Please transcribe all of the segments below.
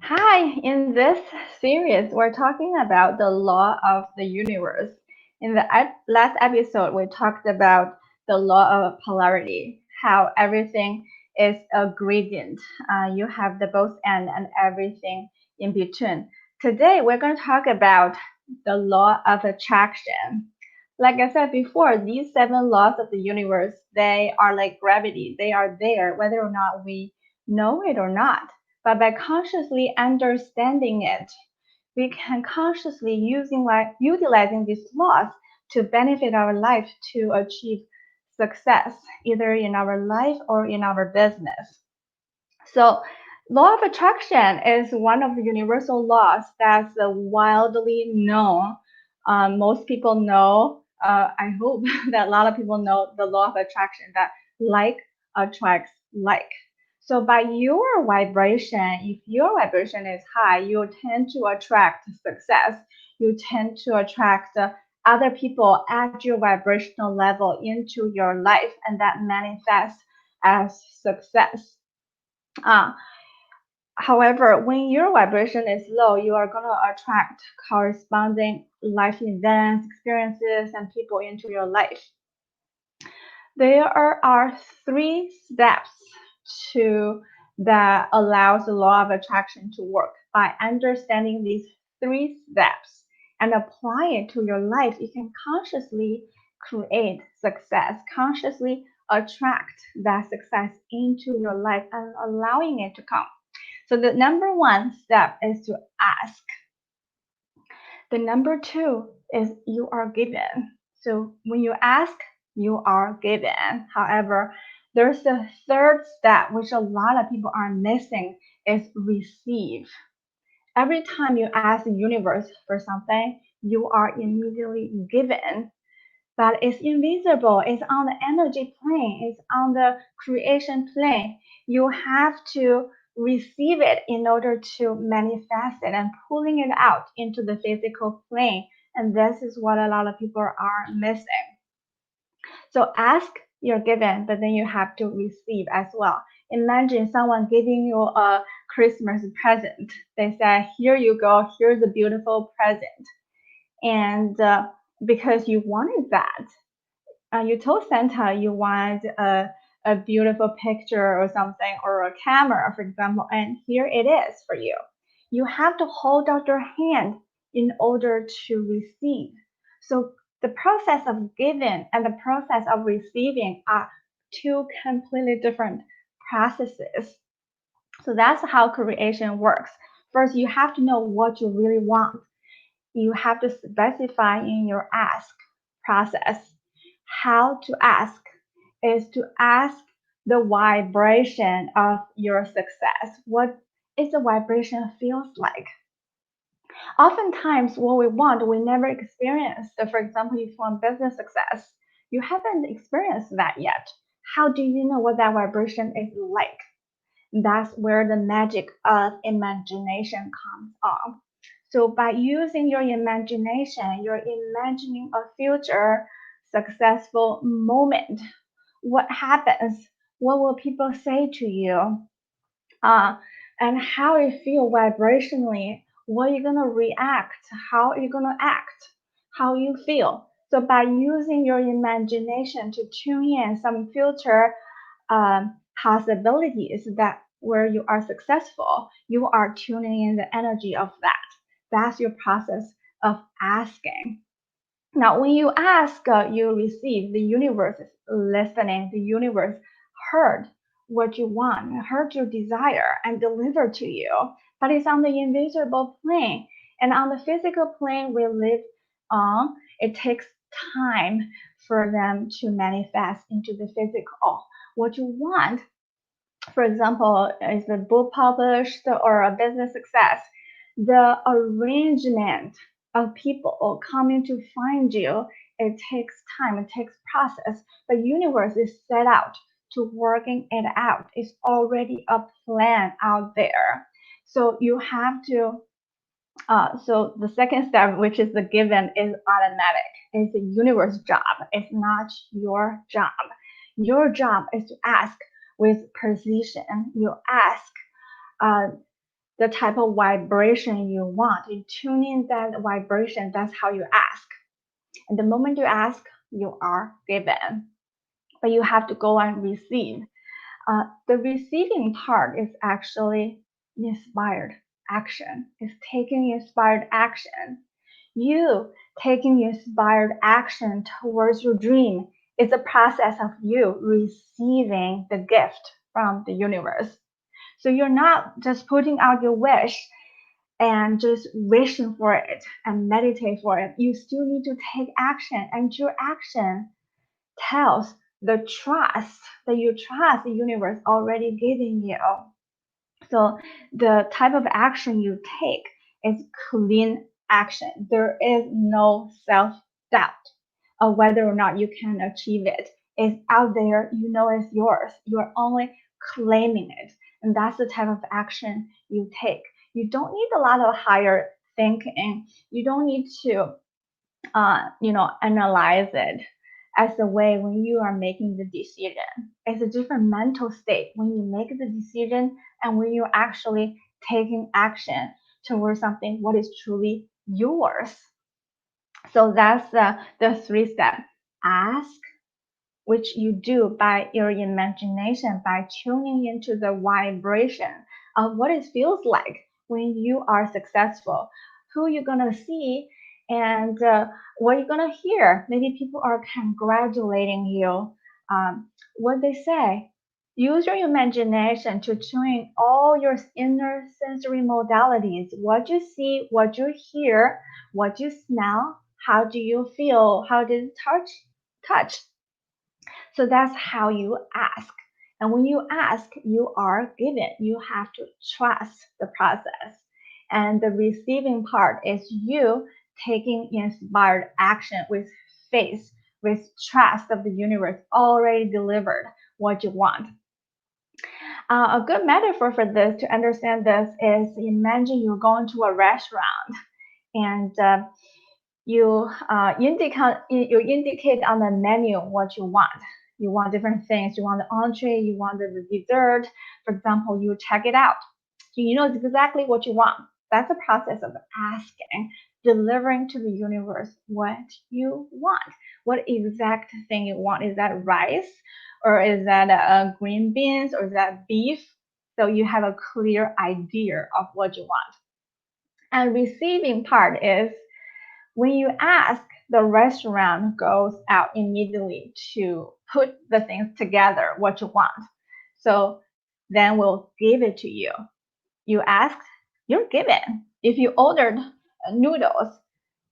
Hi, in this series, we're talking about the law of the universe. In the last episode, we talked about the law of polarity, how everything is a gradient. You have the both end and everything in between. Today, we're going to talk about the law of attraction. Like I said before, these seven laws of the universe, they are like gravity. They are there whether or not we know it or not, but by consciously understanding it, we can consciously utilizing these laws to benefit our life to achieve success, either in our life or in our business. So, law of attraction is one of the universal laws that's widely known. Most people know, I hope that a lot of people know the law of attraction that like attracts like. So, by your vibration, if your vibration is high, you tend to attract success. You tend to attract other people at your vibrational level into your life, and that manifests as success. Uh, However, when your vibration is low, you are going to attract corresponding life events, experiences, and people into your life. There are three steps to that allows the law of attraction to work. By understanding these three steps and apply it to your life, you can consciously create success, consciously attract that success into your life and allowing it to come. So the number one step is to ask. The number two is you are given. So when you ask, you are given. However, there's a third step which a lot of people are missing is receive. Every time you ask the universe for something, you are immediately given. But it's invisible. It's on the energy plane. It's on the creation plane. You have to receive it in order to manifest it and pulling it out into the physical plane. And this is what a lot of people are missing. So ask, you're given, but then you have to receive as well. Imagine someone giving you a Christmas present. They say, here you go, here's a beautiful present. And because you wanted that, you told Santa you want a beautiful picture or something, or a camera, for example, and here it is for you. You have to hold out your hand in order to receive. So the process of giving and the process of receiving are two completely different processes. So that's how creation works. First, you have to know what you really want. You have to specify in your ask process. How to ask is to ask the vibration of your success. What is the vibration feels like? Oftentimes, what we want, we never experience. So, for example, if you want business success, you haven't experienced that yet. How do you know what that vibration is like? That's where the magic of imagination comes on. So by using your imagination, you're imagining a future successful moment. What happens? What will people say to you? Uh, and how you feel vibrationally? What are you gonna react? How are you gonna act? How you feel? So by using your imagination to tune in some future possibilities that where you are successful, you are tuning in the energy of that. That's your process of asking. Now, when you ask, you receive. The universe is listening. The universe heard what you want, heard your desire, and delivered to you. But it's on the invisible plane. And on the physical plane we live on, it takes time for them to manifest into the physical. What you want, for example, is a book published or a business success, the arrangement of people coming to find you, it takes time, it takes process. The universe is set out to working it out. It's already a plan out there. So you have to so the second step, which is the given, is automatic. It's the universe job. It's not your job. Your job is to ask with precision. You ask uh, the type of vibration you want. You tune in that vibration. That's how you ask. And the moment you ask, you are given. But you have to go and receive. The receiving part is actually inspired action. It's taking inspired action. You taking inspired action towards your dream is a process of you receiving the gift from the universe. So you're not just putting out your wish and just wishing for it and meditate for it. You still need to take action, and your action tells the trust that you trust the universe already giving you. So the type of action you take is clean action. There is no self-doubt of whether or not you can achieve it. It's out there, you know it's yours. You're only claiming it. And that's the type of action you take. You don't need a lot of higher thinking. You don't need to analyze it as a way when you are making the decision. It's a different mental state when you make the decision and when you're actually taking action towards something what is truly yours. So that's the 3 step. Ask, which you do by your imagination, by tuning into the vibration of what it feels like when you are successful, who you're gonna see, and what you're gonna hear. Maybe people are congratulating you. What they say. Use your imagination to tune in all your inner sensory modalities. What you see, what you hear, what you smell, how do you feel, how does it touch. So that's how you ask. And when you ask, you are given. You have to trust the process. And the receiving part is you taking inspired action with faith, with trust of the universe already delivered what you want. A good metaphor for this, to understand this, is imagine you're going to a restaurant and you indicate on the menu what you want. You want different things. You want the entree. You want the dessert. For example, you check it out. You know exactly what you want. That's the process of asking, delivering to the universe what you want. What exact thing you want? Is that rice, or is that green beans, or is that beef? So you have a clear idea of what you want. And receiving part is when you ask, the restaurant goes out immediately to put the things together, what you want. So then we'll give it to you. You ask, you're given. If you ordered noodles,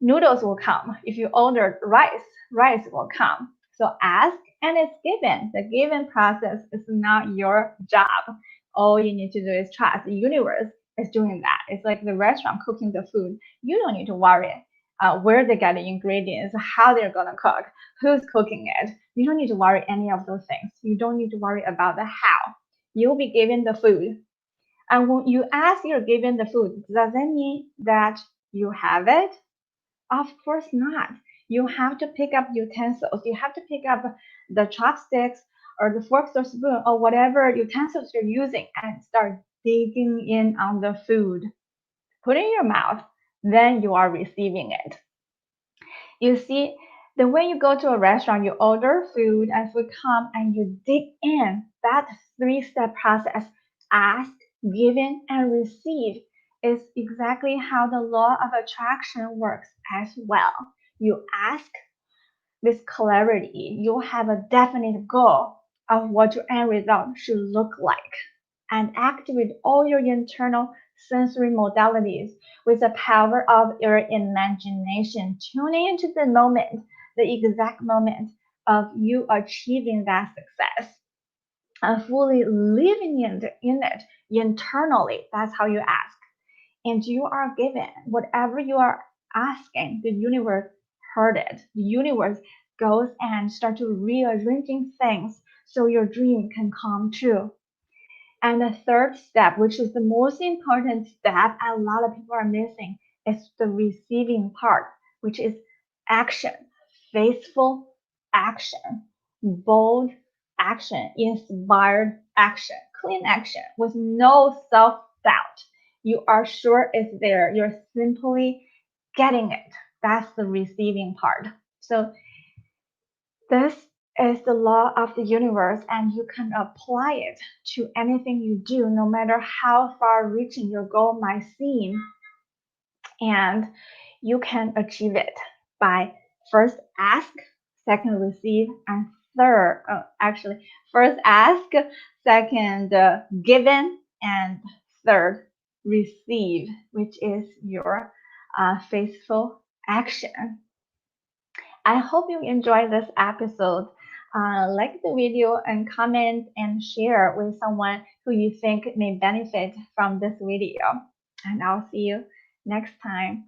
noodles will come. If you ordered rice, rice will come. So ask and it's given. The given process is not your job. All you need to do is trust. The universe is doing that. It's like the restaurant cooking the food. You don't need to worry where they get the ingredients, how they're gonna cook, who's cooking it. You don't need to worry any of those things. You don't need to worry about the how. You'll be given the food. And when you ask you're given the food, does that mean that you have it? Of course not. You have to pick up utensils. You have to pick up the chopsticks or the forks or spoon or whatever utensils you're using and start digging in on the food. Put it in your mouth. Then you are receiving it. You see, the way you go to a restaurant, you order food and food come and you dig in. That 3-step process, ask, given, and receive, is exactly how the law of attraction works as well. You ask with clarity. You have a definite goal of what your end result should look like, and activate all your internal sensory modalities with the power of your imagination, tuning into the moment, the exact moment of you achieving that success, and fully living in it internally. That's how you ask. And you are given whatever you are asking. The universe heard it. The universe goes and start to rearranging things so your dream can come true. And the third step, which is the most important step a lot of people are missing, is the receiving part, which is action, faithful action, bold action, inspired action, clean action with no self doubt. You are sure it's there. You're simply getting it. That's the receiving part. So this is the law of the universe, and you can apply it to anything you do, no matter how far reaching your goal might seem. And you can achieve it by first ask, second receive, and third, first ask, second given, and third receive, which is your faithful action. I hope you enjoyed this episode. Like the video and comment and share with someone who you think may benefit from this video. And I'll see you next time.